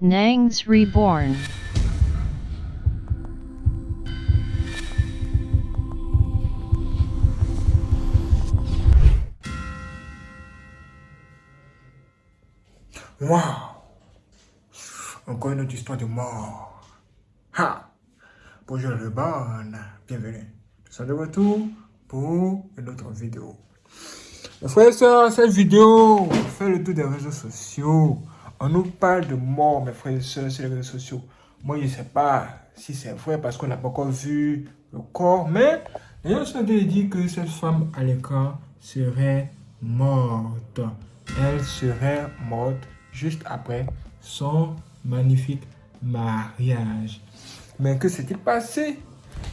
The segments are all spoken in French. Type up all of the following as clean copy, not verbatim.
Nangs Reborn. Waouh! Encore une autre histoire de mort. Ha! Bonjour le bon, bienvenue. Nous sommes de retour pour une autre vidéo. Mes frères et sœurs, cette vidéo fait le tour des réseaux sociaux. On nous parle de mort, mes frères et sœurs, sur les réseaux sociaux. Moi, je ne sais pas si c'est vrai parce qu'on n'a pas encore vu le corps, mais les gens sont en train de dire que cette femme à l'écran serait morte. Elle serait morte juste après son magnifique mariage. Mais que s'est-il passé?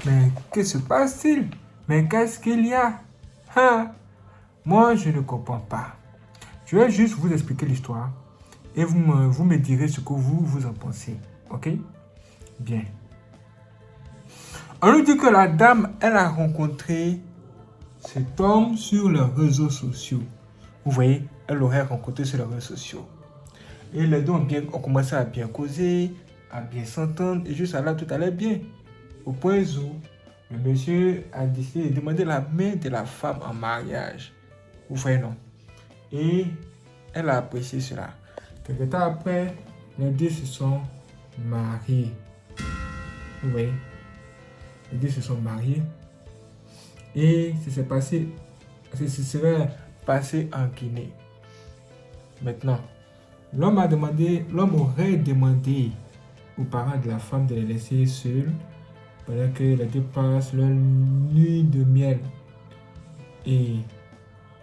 Mais que se passe-t-il? Mais qu'est-ce qu'il y a? Hein? Moi, je ne comprends pas. Je vais juste vous expliquer l'histoire et vous me direz ce que vous en pensez. Ok? Bien. On nous dit que la dame, elle a rencontré cet homme sur les réseaux sociaux. Vous voyez, elle l'aurait rencontré sur les réseaux sociaux. Et les deux ont commencé à bien causer, à bien s'entendre, et juste là, tout allait bien. Au point où le monsieur a décidé de demander la main de la femme en mariage. Vous voyez, non? Et elle a apprécié cela. Quelque temps après, les deux se sont mariés. Vous voyez? Les deux se sont mariés. Et ce serait passé en Guinée. Maintenant, l'homme aurait demandé aux parents de la femme de les laisser seuls pendant que les deux passent leur nuit de miel. Et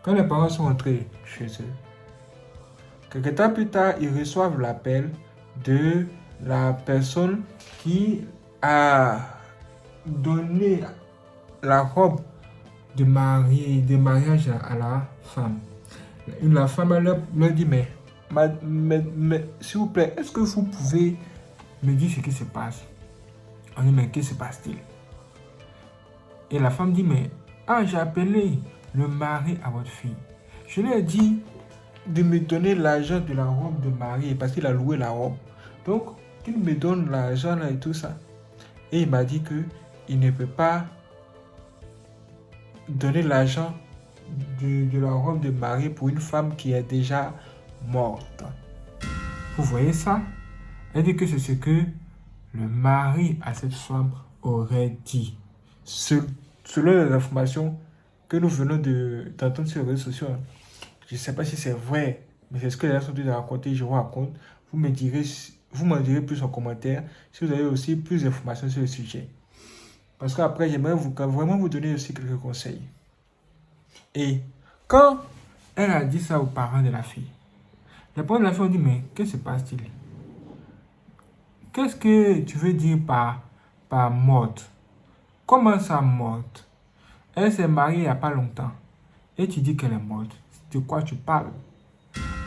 quand les parents sont entrés chez eux, quelque temps plus tard, ils reçoivent l'appel de la personne qui a donné la robe de mariage à la femme. La femme leur dit, mais s'il vous plaît, est-ce que vous pouvez me dire ce qui se passe? On dit, mais qu'est-ce qui se passe-t-il? Et la femme dit, mais j'ai appelé le mari à votre fille. Je lui ai dit de me donner l'argent de la robe de mariée parce qu'il a loué la robe. Donc, qu'il me donne l'argent là et tout ça. Et il m'a dit qu'il ne peut pas donner l'argent de la robe de mariée pour une femme qui est déjà morte. Vous voyez ça? Elle dit que c'est ce que le mari à cette femme aurait dit. Selon les informations que nous venons d'entendre sur les réseaux sociaux. Je ne sais pas si c'est vrai, mais c'est ce que les gens sont en train de raconter, je vous raconte. Vous m'en direz plus en commentaire si vous avez aussi plus d'informations sur le sujet. Parce qu'après, j'aimerais vraiment vous donner aussi quelques conseils. Et quand elle a dit ça aux parents de la fille, les parents de la fille ont dit, mais qu'est-ce qui se passe-t-il? Qu'est-ce que tu veux dire par morte? Comment ça morte? Elle s'est mariée il n'y a pas longtemps. Et tu dis qu'elle est morte. De quoi tu parles?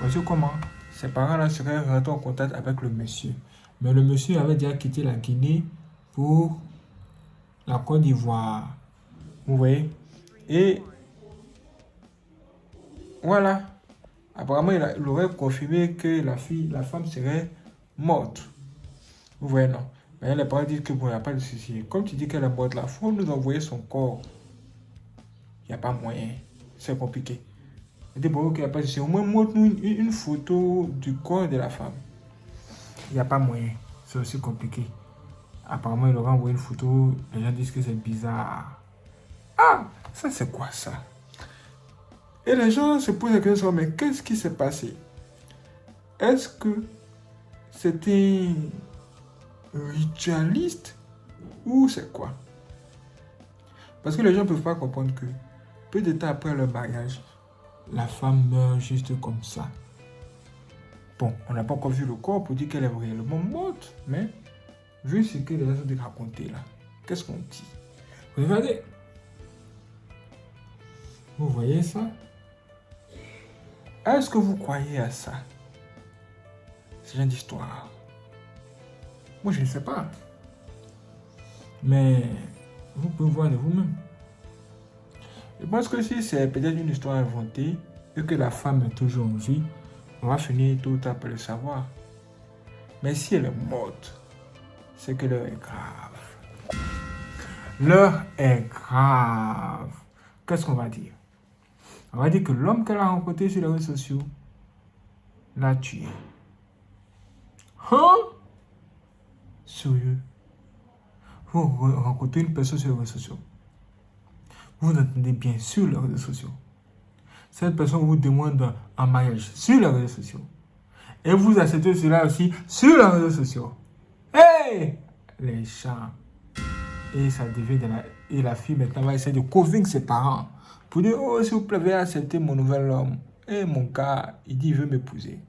Voici comment ses parents-là seraient rentrés en contact avec le monsieur. Mais le monsieur avait déjà quitté la Guinée pour la Côte d'Ivoire. Vous voyez? Et voilà. Apparemment, il aurait confirmé que la femme serait morte. Vous voyez, non? Mais les parents disent que bon, il n'y a pas de souci. Comme tu dis qu'elle est morte, là, il faut nous envoyer son corps. Il n'y a pas moyen. C'est compliqué. Il dit bon, ok, il n'y a pas de souci. Au moins, montre-nous une photo du corps de la femme. Il n'y a pas moyen. C'est aussi compliqué. Apparemment, il aura envoyé une photo. Les gens disent que c'est bizarre. Ah, ça c'est quoi ça? Et les gens se posent la question, mais qu'est-ce qui s'est passé? Est-ce que c'était ritualiste ou c'est quoi? Parce que les gens ne peuvent pas comprendre que peu de temps après le mariage, la femme meurt juste comme ça. Bon, on n'a pas encore vu le corps pour dire qu'elle est réellement morte, mais vu ce que les gens ont raconté là, qu'est-ce qu'on dit? Regardez. Vous voyez ça? Est-ce que vous croyez à ça? Ce genre d'histoire. Moi, je ne sais pas. Mais vous pouvez voir de vous-même. Je pense que si c'est peut-être une histoire inventée et que la femme est toujours en vie, on va finir tout à tard par le savoir. Mais si elle est morte, c'est que l'heure est grave. L'heure est grave. Qu'est-ce qu'on va dire? On va dire que l'homme qu'elle a rencontré sur les réseaux sociaux l'a tué. Hein? Sérieux? Vous rencontrez une personne sur les réseaux sociaux. Vous entendez bien sur les réseaux sociaux. Cette personne vous demande en mariage sur les réseaux sociaux. Et vous acceptez cela aussi sur les réseaux sociaux. Hey! Les gens. Et ça devient de la... Et la fille maintenant va essayer de convaincre ses parents pour dire, oh, s'il vous plaît, veuillez accepter mon nouvel homme. Et mon gars, il dit, il veut m'épouser.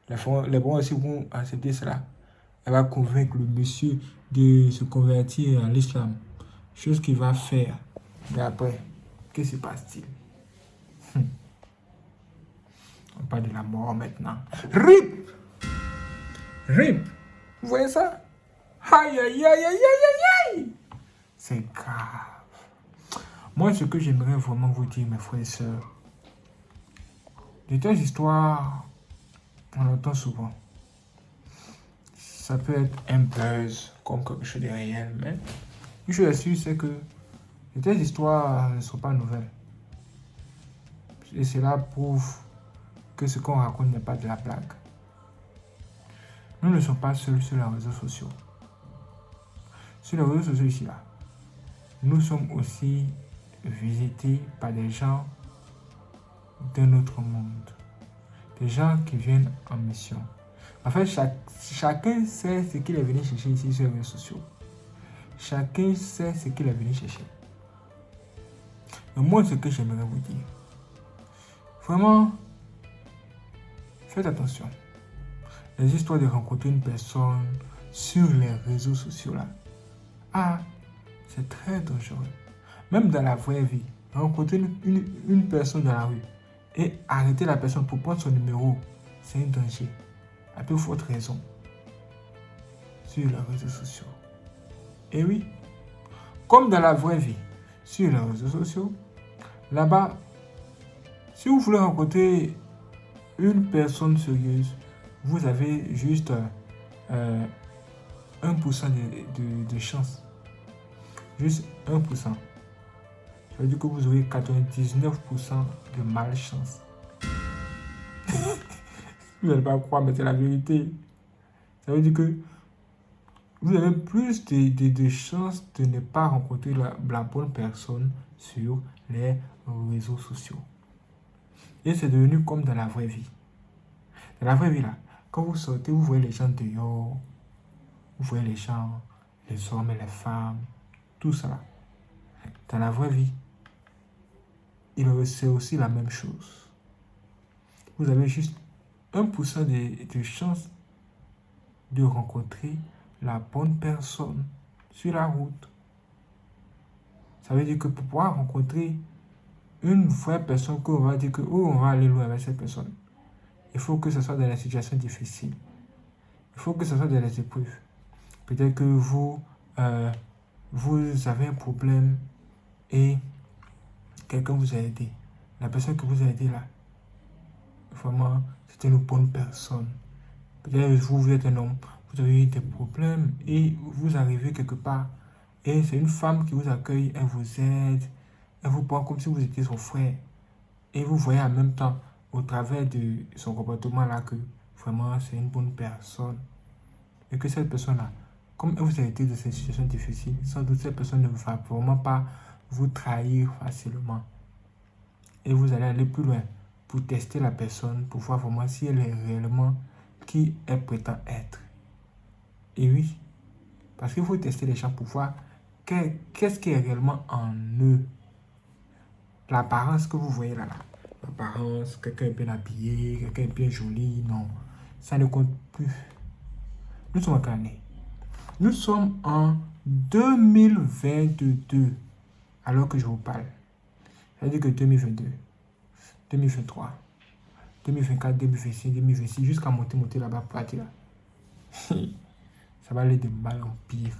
Les parents aussi vont accepter cela. Elle va convaincre le monsieur de se convertir à l'islam. Chose qu'il va faire. Mais après, qu'est-ce qui se passe-t-il? On parle de la mort maintenant. RIP! RIP! Vous voyez ça? Aïe, aïe, aïe, aïe, aïe, aïe, aïe! C'est grave. Moi, ce que j'aimerais vraiment vous dire, mes frères et sœurs, de telles histoires, on entend souvent. Ça peut être un buzz, comme quelque chose de réel, mais une chose est sûre, c'est que de telles histoires ne sont pas nouvelles. Et cela prouve que ce qu'on raconte n'est pas de la blague. Nous ne sommes pas seuls sur les réseaux sociaux. Sur les réseaux sociaux ici, là, nous sommes aussi visités par des gens d'un autre monde. Des gens qui viennent en mission. En fait, chacun sait ce qu'il est venu chercher ici sur les réseaux sociaux. Chacun sait ce qu'il est venu chercher. Et moi, ce que j'aimerais vous dire, vraiment, faites attention. Les histoires de rencontrer une personne sur les réseaux sociaux là, c'est très dangereux. Même dans la vraie vie, rencontrer une personne dans la rue et arrêter la personne pour prendre son numéro, c'est un danger. À peu forte raison. Sur les réseaux sociaux. Et oui, comme dans la vraie vie, sur les réseaux sociaux, là-bas, si vous voulez rencontrer une personne sérieuse, vous avez juste 1% de chance. Juste 1%. Ça veut dire que vous aurez 99% de malchance. Vous n'allez pas croire, mais c'est la vérité. Ça veut dire que vous avez plus de chances de ne pas rencontrer la bonne personne sur les réseaux sociaux. Et c'est devenu comme dans la vraie vie. Dans la vraie vie, là, quand vous sortez, vous voyez les gens dehors, vous voyez les gens, les hommes et les femmes, tout ça. Dans la vraie vie, c'est aussi la même chose. Vous avez juste 1% de chance de rencontrer la bonne personne sur la route. Ça veut dire que pour pouvoir rencontrer une vraie personne, qu'on va dire que on va aller loin avec cette personne, il faut que ce soit dans les situations difficiles. Il faut que ce soit dans les épreuves. Peut-être que vous avez un problème et quelqu'un vous a aidé. La personne que vous a aidé là, vraiment, c'était une bonne personne. Peut-être que vous êtes un homme, vous avez eu des problèmes et vous arrivez quelque part. Et c'est une femme qui vous accueille, elle vous aide, elle vous prend comme si vous étiez son frère. Et vous voyez en même temps, au travers de son comportement là, que vraiment c'est une bonne personne. Et que cette personne-là, comme elle vous a été dans cette situation difficile, sans doute cette personne ne va vraiment pas vous trahir facilement. Et vous allez aller plus loin pour tester la personne, pour voir vraiment si elle est réellement qui elle prétend être. Et oui, parce qu'il faut tester les gens pour voir qu'est-ce qui est réellement en eux. L'apparence que vous voyez là. L'apparence, quelqu'un est bien habillé, quelqu'un est bien joli, non. Ça ne compte plus. Nous sommes en quelle année? Nous sommes en 2022, alors que je vous parle. Ça veut dire que 2022, 2023, 2024, 2026, 2026, jusqu'à monter là-bas, partir là. Ça va aller de mal en pire.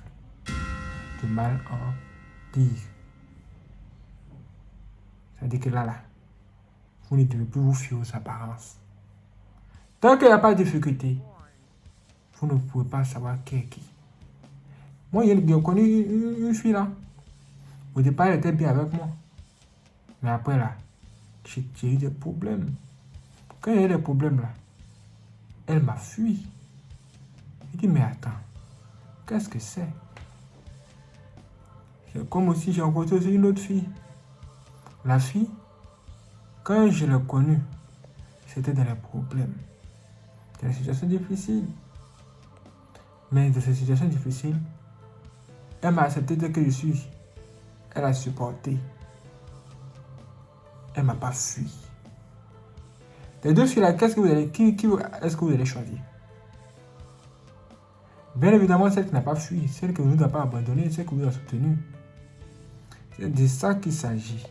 De mal en pire. Ça veut dire que là, vous ne devez plus vous fier aux apparences. Tant qu'il n'y a pas de difficulté, vous ne pouvez pas savoir qui est qui. Moi, j'ai connu une fille là. Au départ, elle était bien avec moi. Mais après là, j'ai eu des problèmes. Quand il y a eu des problèmes là, elle m'a fui. Je dis, mais attends, qu'est-ce que c'est? C'est comme aussi j'ai rencontré une autre fille. La fille, quand je l'ai connue, c'était dans les problèmes. Dans les situations difficiles. Mais dans ces situations difficiles, elle m'a accepté tel que je suis. Elle a supporté. Elle ne m'a pas fui. Les deux filles là, qui est-ce que vous allez choisir? Bien évidemment, celle qui n'a pas fui, celle qui ne vous a pas abandonné, celle qui vous a soutenu. C'est de ça qu'il s'agit.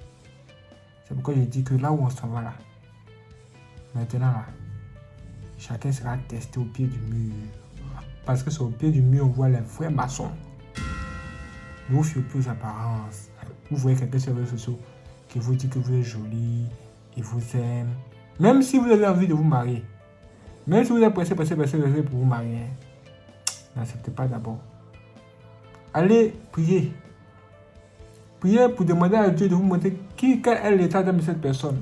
C'est pourquoi je dis que là où on s'en va là, maintenant là, chacun sera testé au pied du mur. Parce que c'est au pied du mur on voit les vrais maçons. Ne vous fiez plus aux apparences. Vous voyez quelqu'un sur les réseaux sociaux qui vous dit que vous êtes joli, il vous aime. Même si vous avez envie de vous marier, même si vous êtes pressé pour vous marier, n'acceptez pas d'abord. Allez prier. Priez pour demander à Dieu de vous montrer quel est l'état d'âme de cette personne.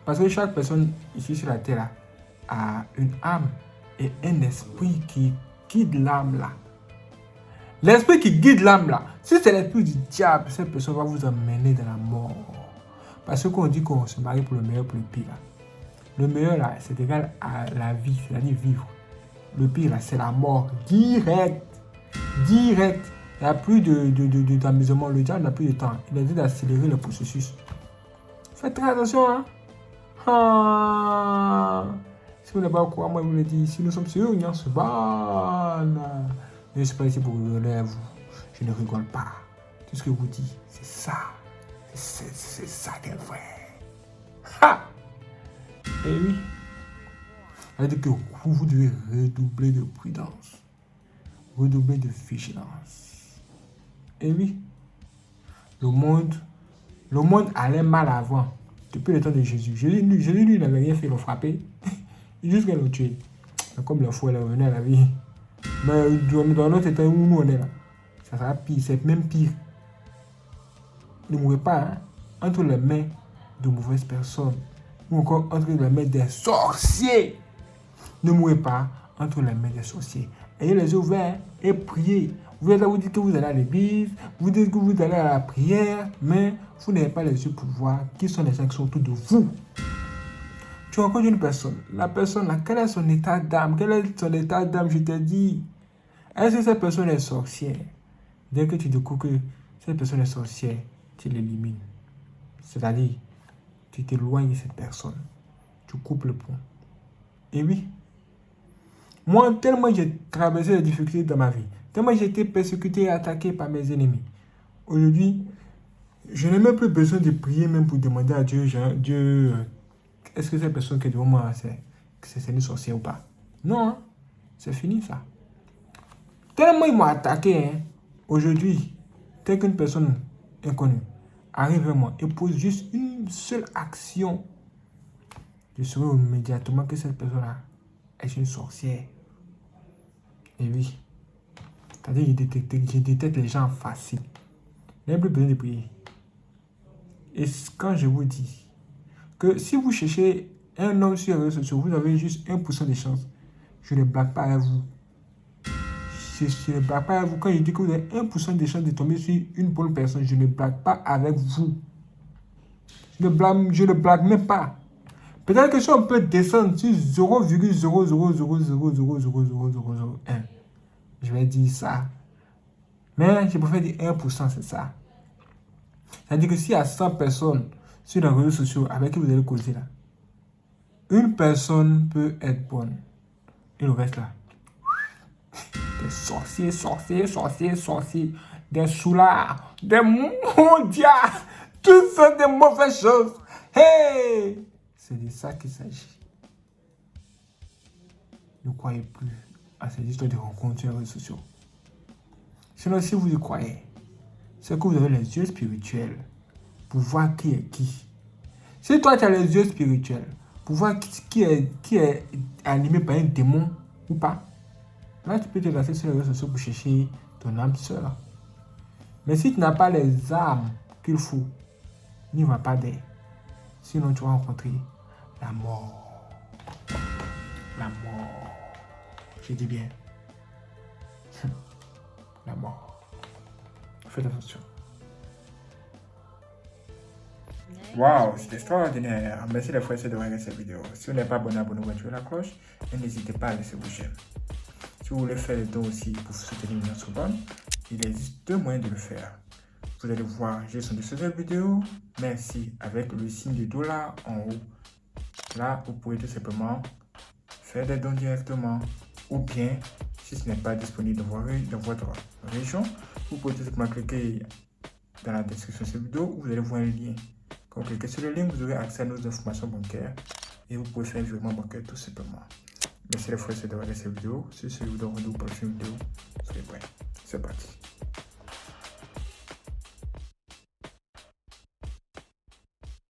Parce que chaque personne ici sur la terre là, a une âme et un esprit qui guide l'âme là. L'esprit qui guide l'âme là, si c'est l'esprit du diable, cette personne va vous emmener dans la mort. Parce qu'on dit qu'on se marie pour le meilleur, pour le pire. Là. Le meilleur là, c'est égal à la vie, c'est-à-dire vivre. Le pire là, c'est la mort direct. Direct. Il n'y a plus d'amusement. Le diable n'a plus de temps. Il a dit d'accélérer le processus. Faites très attention, hein. Ah. Si vous n'avez pas quoi, moi je vous le dis. Si nous sommes sur Union Subhane, je ne suis pas ici pour rigoler à vous. Je ne rigole pas. Tout ce que je vous dis, c'est ça. C'est ça qui est vrai. Ha! Et oui. C'est-à-dire que vous devez redoubler de prudence. Redoubler de vigilance. Et oui, le monde allait mal avant, depuis le temps de Jésus. Jésus, lui, il n'avait rien fait, il l'a frappé, jusqu'à le tuer. C'est comme le fou, elle est revenue à la vie. Mais dans notre état où nous on est là, ça sera pire, c'est même pire. Ne mourrez pas hein, entre les mains de mauvaises personnes, ou encore entre les mains des sorciers. Ne mourrez pas entre les mains des sorciers. Ayez les yeux ouverts et priez. Vous êtes là, vous dites que vous allez à l'église, vous dites que vous allez à la prière, mais vous n'avez pas les yeux pour voir qui sont les gens qui sont autour de vous. Tu rencontres une personne, la personne là, quel est son état d'âme? Quel est son état d'âme, je te dis? Est-ce que cette personne est sorcière? Dès que tu découvres que cette personne est sorcière, tu l'élimines. C'est-à-dire, tu t'éloignes de cette personne. Tu coupes le pont. Et oui, moi, tellement j'ai traversé les difficultés dans ma vie, tellement j'ai été persécuté et attaqué par mes ennemis. Aujourd'hui, je n'ai même plus besoin de prier même pour demander à Dieu, Dieu, est-ce que cette personne qui est devant moi, c'est une sorcière ou pas? Non, hein? C'est fini ça. Tellement ils m'ont attaqué, hein? Aujourd'hui, dès qu'une personne inconnue arrive vers moi et pose juste une seule action, je saurai immédiatement que cette personne-là est une sorcière. Et oui, c'est-à-dire que je détecte les gens faciles. Il n'y a plus besoin de prier. Et quand je vous dis que si vous cherchez un homme sur les réseaux sociaux, vous avez juste 1% de chance. Je ne blague pas à vous. Je ne blague pas à vous. Quand je dis que vous avez 1% de chance de tomber sur une bonne personne, je ne blague pas avec vous. Je ne blague même pas. Peut-être que si on peut descendre sur 0,000000001, je vais dire ça. Mais je préfère dire 1%, c'est ça. C'est-à-dire que s'il y a 100 personnes sur les réseaux sociaux avec qui vous allez causer là, une personne peut être bonne. Et le reste là, des sorciers, des soulards, des mondiats, tout ça des mauvaises choses. Hey! C'est de ça qu'il s'agit. Ne croyez plus à ces histoires de rencontres sur les réseaux sociaux. Sinon, si vous y croyez, c'est que vous avez les yeux spirituels pour voir qui est qui. Si toi, tu as les yeux spirituels pour voir qui est animé par un démon ou pas, Là, tu peux te lancer sur les réseaux sociaux pour chercher ton âme sœur. Mais si tu n'as pas les armes qu'il faut, n'y va pas d'air. Sinon, tu vas rencontrer la mort. La mort. Je dis bien. La mort. Faites attention. Waouh, c'est extraordinaire. Merci les frères de regarder cette vidéo. Si vous n'êtes pas abonné, abonnez-vous, activez la cloche et n'hésitez pas à laisser vos j'aime. Si vous voulez faire des dons aussi pour soutenir notre bonne, il existe 2 moyens de le faire. Vous allez voir, j'ai son de cette vidéo. Merci avec le signe du dollar en haut. Là, vous pouvez tout simplement faire des dons directement. Ou bien, si ce n'est pas disponible dans votre région, vous pouvez tout simplement cliquer dans la description de cette vidéo où vous allez voir un lien. Quand vous cliquez sur le lien, vous aurez accès à nos informations bancaires et vous pouvez faire un virement bancaire tout simplement. Merci les frères de regarder cette vidéo. Si c'est vous donne pour la prochaine vidéo, soyez prêts. C'est parti.